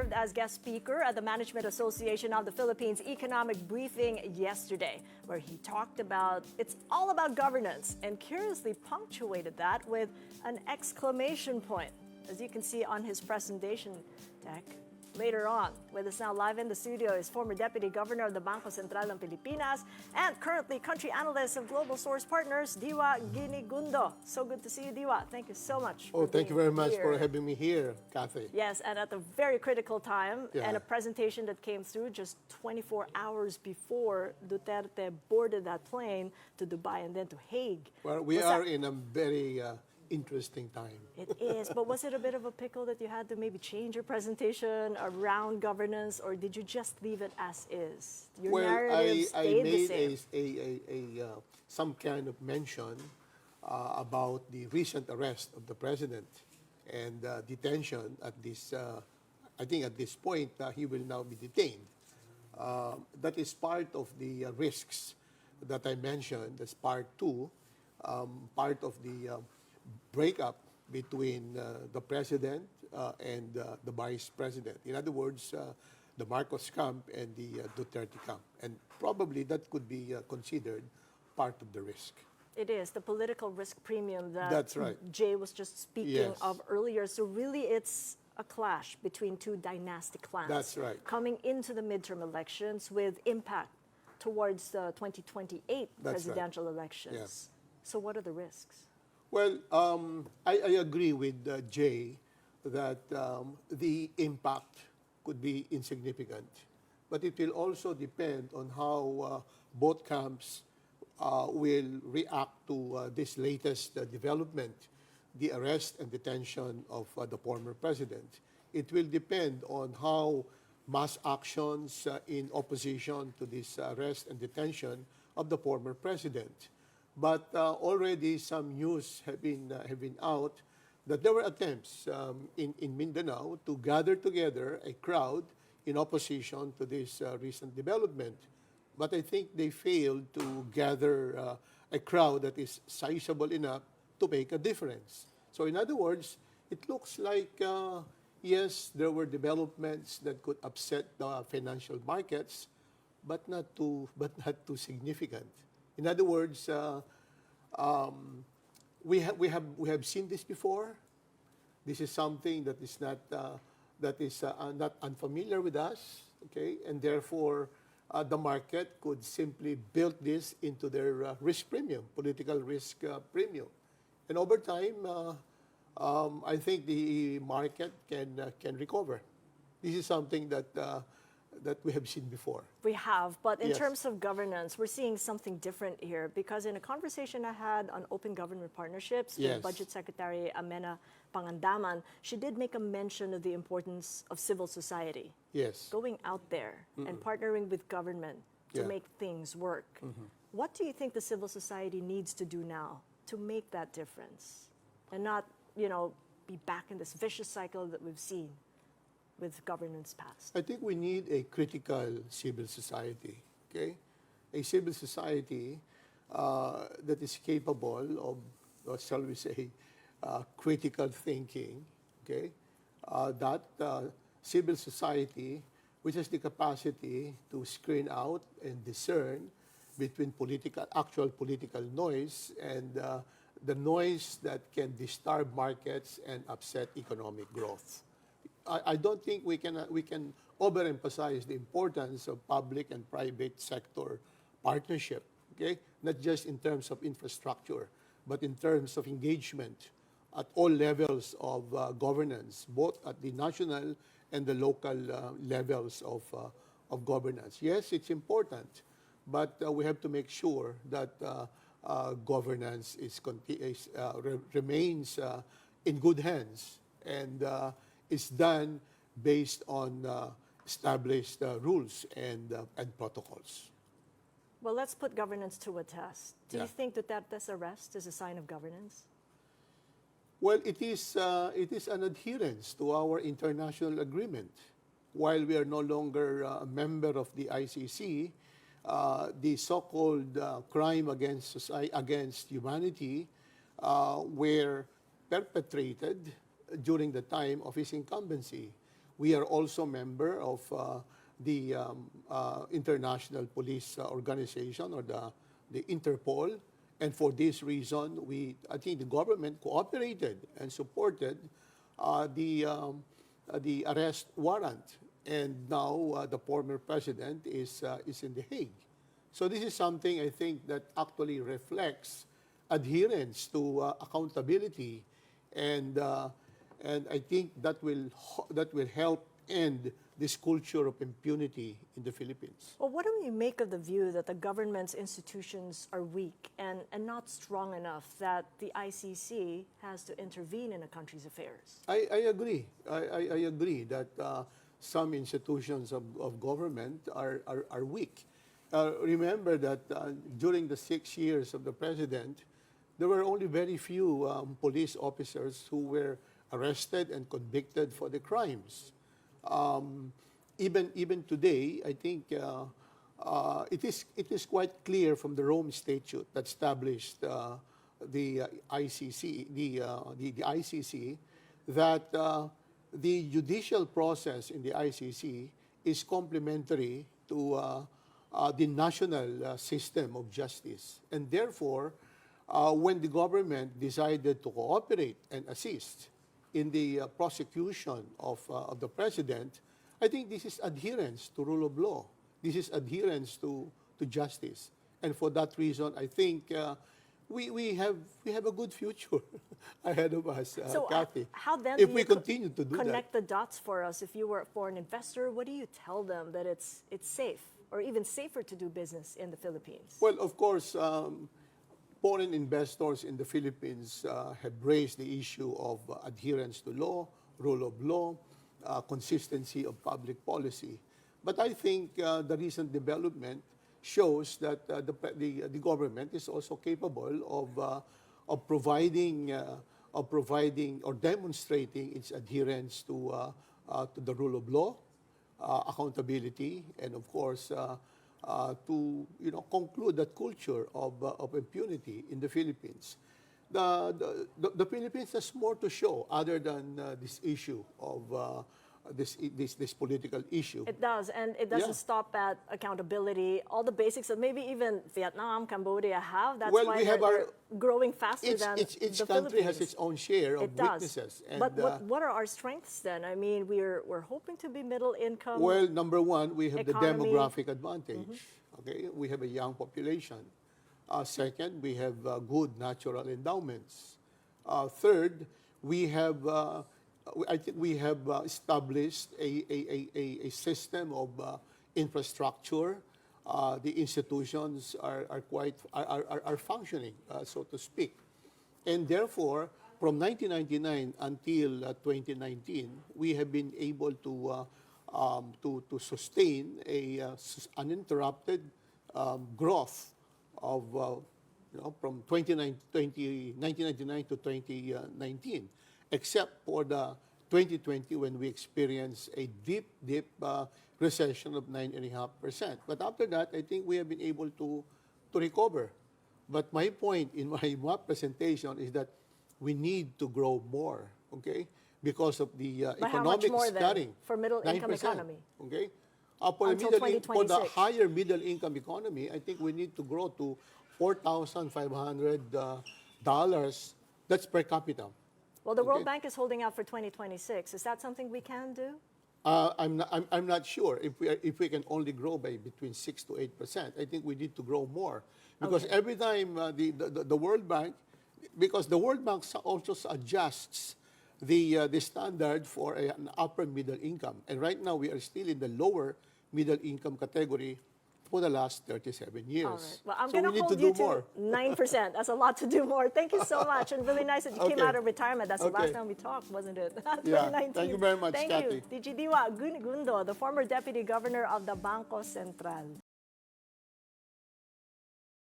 served as guest speaker at the Management Association of the Philippines economic briefing yesterday, where he talked about it's all about governance and curiously punctuated that with an exclamation point, as you can see on his presentation deck. Later on, with us now live in the studio is former Deputy Governor of the Bangko Sentral ng Pilipinas and currently country analyst of Global Source Partners, Diwa Guinigundo. So good to see you, Diwa. Thank you so much. Thank you very much for having me here, Kathy. Yes, and at a very critical time, Yeah. and a presentation that came through just 24 hours before Duterte boarded that plane to Dubai and then to Hague. Well, we are in a very interesting time. It is, but was it a bit of a pickle that you had to maybe change your presentation around governance, or did you just leave it as is? Your narrative stayed the same. made some kind of mention about the recent arrest of the president and detention at this, I think at this point, he will now be detained. That is part of the risks that I mentioned as part two, part of the breakup between the president and the vice president. In other words, the Marcos camp and the Duterte camp. And probably that could be considered part of the risk. It is, the political risk premium that That's right. Jay was just speaking Yes. of earlier. So really it's a clash between two dynastic clans. That's right. Coming into the midterm elections with impact towards the 2028 That's presidential elections. Yes. So what are the risks? Well, I agree with Jay that the impact could be insignificant, but it will also depend on how both camps will react to this latest development, the arrest and detention of the former president. It will depend on how mass actions in opposition to this arrest and detention of the former president. But already some news have been out that there were attempts in Mindanao to gather together a crowd in opposition to this recent development. But I think they failed to gather a crowd that is sizable enough to make a difference. So in other words, it looks like, yes, there were developments that could upset the financial markets, but not too significant. In other words, we have seen this before. This is something that is not unfamiliar with us, okay, and therefore the market could simply build this into their risk premium, political risk premium, and over time, I think the market can recover. This is something that we have seen before. We have, but in Yes. terms of governance, we're seeing something different here, because in a conversation I had on open government partnerships Yes. with Budget Secretary Amena Pangandaman, she did make a mention of the importance of civil society. Yes. Going out there and partnering with government to Yeah. make things work. What do you think the civil society needs to do now to make that difference and not, be back in this vicious cycle that we've seen with governance past? I think we need a critical civil society, okay? A civil society that is capable of, what shall we say, critical thinking, okay? That civil society which has the capacity to screen out and discern between actual political noise and the noise that can disturb markets and upset economic growth. I don't think we can overemphasize the importance of public and private sector partnership, okay? Not just in terms of infrastructure, but in terms of engagement at all levels of governance, both at the national and the local levels of governance. Yes, it's important, but we have to make sure that governance remains in good hands and is done based on established rules and protocols. Well, let's put governance to a test. Do Yeah. you think that this arrest is a sign of governance? Well, it is an adherence to our international agreement. While we are no longer a member of the ICC, the so-called crime against humanity were perpetrated during the time of his incumbency. We are also member of the International Police Organization, or the Interpol. And for this reason, I think the government cooperated and supported the arrest warrant. And now the former president is in The Hague. So this is something, I think, that actually reflects adherence to accountability, and I think that will help end this culture of impunity in the Philippines. Well, what do you make of the view that the government's institutions are weak and not strong enough that the ICC has to intervene in a country's affairs? I agree. I agree that some institutions of government are weak. Remember that during the 6 years of the president, there were only very few police officers who were arrested and convicted for the crimes. Even today, I think it is quite clear from the Rome Statute that established the ICC that the judicial process in the ICC is complementary to the national system of justice, and therefore, when the government decided to cooperate and assist in the prosecution of the president, I think this is adherence to rule of law. This is adherence to justice. And for that reason, I think we have a good future ahead of us, So Kathy. how then if do we you continue to do connect that. the dots for us? If you were a foreign investor, what do you tell them that it's safe or even safer to do business in the Philippines? Well, of course, foreign investors in the Philippines have raised the issue of adherence to law, rule of law, consistency of public policy. But I think the recent development shows that the government is also capable of providing or demonstrating its adherence to the rule of law, accountability, and of course to conclude that culture of impunity in the Philippines. The Philippines has more to show other than this issue of this political issue. It does, and it doesn't stop at accountability. All the basics that maybe even Vietnam, Cambodia have. That's Well, why we have they're growing faster than each the country Philippines. has its own share of It does. weaknesses. And, But what are our strengths then? I mean, we're hoping to be middle income. well, number one, we have the Economy. demographic advantage. Okay, we have a young population. Second, we have good natural endowments. Third, we have I think we have established a system of infrastructure. The institutions are functioning, so to speak, and therefore, from 1999 until 2019, we have been able to sustain a uninterrupted growth of from 1999 to 2019. Except for the 2020 when we experienced a deep recession of 9.5%. But after that, I think we have been able to recover. But my point in my presentation is that we need to grow more, okay? Because of the But how much economic more then scarring. for middle income 9%, economy? okay? Until For the 2026. higher middle income economy, I think we need to grow to $4,500. That's per capita. Well, the World Okay. Bank is holding out for 2026. Is that something we can do? I'm not sure if we can only grow by between 6 to 8%. I think we need to grow more because Okay. every time the World Bank, because the World Bank also adjusts the standard for an upper middle income, and right now we are still in the lower middle income category for the last 37 years. All right. Well, I'm So going we to need hold do you to more. 9%. That's a lot to do more. Thank you so much. And really nice that you came Okay. out of retirement. That's the last Okay. time we talked, wasn't it? Yeah. 2019. Thank you very much, Thank Kathy. you. DG Diwa Guinigundo, the former Deputy Governor of the Bangko Sentral.